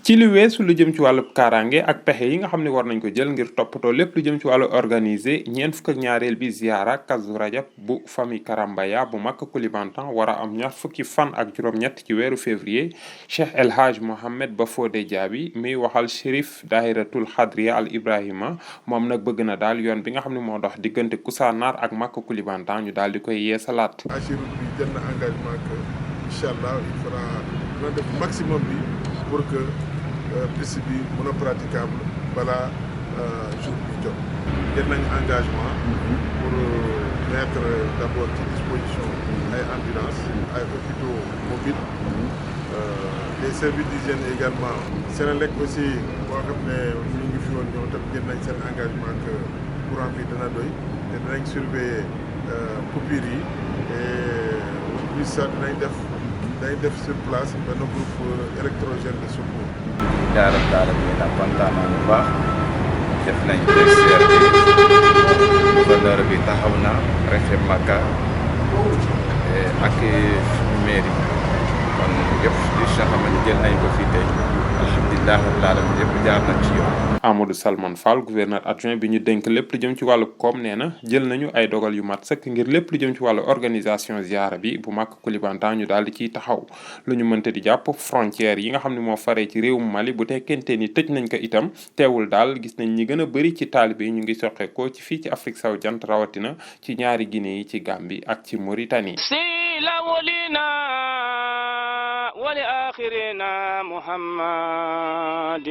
ci li weesu lu jëm ci wàllu kaaraange ak pexe yi nga xam ne war nañ ko jël ngir toppatoo lépp lu jëm ci wàllu organisé ñeent fukk ak ñaareel bi ziara kazzu rajab bu famille karambaya bu makacolibantang war a am ñaar fukki fan ak juróom-ñett ci weeru février. Cheikh El Hadj Mohamed Bafodé Diaby muy waxal shérif Dahiratul Al Ibrahima moom nag bëgg na daal yoon bi nga xam ne moo dox diggante Koussanar ak makacolibantang ñu daal di koy yeesalaat. Achirut bi jël na engagement que incha allah il fera dina def maximum bi pour que piste bi mën a praticable balaa jour bi jot. jël nañ engagement pour mettre d'abord ci disposition ay ambulance ay hôpitaux mobiles les services d'hygiène également. Sénélec aussi boo xam ne ñu ngi fi woon ñoom tam jël nañ seen engagement que courant bi dana doy te danañ surveiller coupures yi et plus ça danañ def sur place benn groupe électrogène de secours. daara bi nag kontaan naa bu baax def nañ CRD gouverneur bi taxaw na préfet Maka ak mairie kon yëpp di nga xamante ni jël nañ ko fii tey alhamdulilah rabbil alamin yëpp jaar na ci yoon. Amadou Salman Fall gouverneur adjoint bi ñu dénk lépp lu jëm ci wàllu koom nee na jël nañu ay dogal yu mat sëkk ngir lépp lu jëm ci wàllu organisation ziara bi bu makacolibantang ñu daal di ciy taxaw. lu ñu mënta di jàpp frontière yi nga xam ne moo faree ci réewum Mali bu tekkente ni tëj nañ ko itam teewul daal gis nañ ñi gën a bëri ci taalibe yi ñu ngi soqeekoo ci fii ci Afrique sowu jant rawatina ci ñaari Guinée yi ci Gambie ak ci Mauritanie. ولآخرنا محمد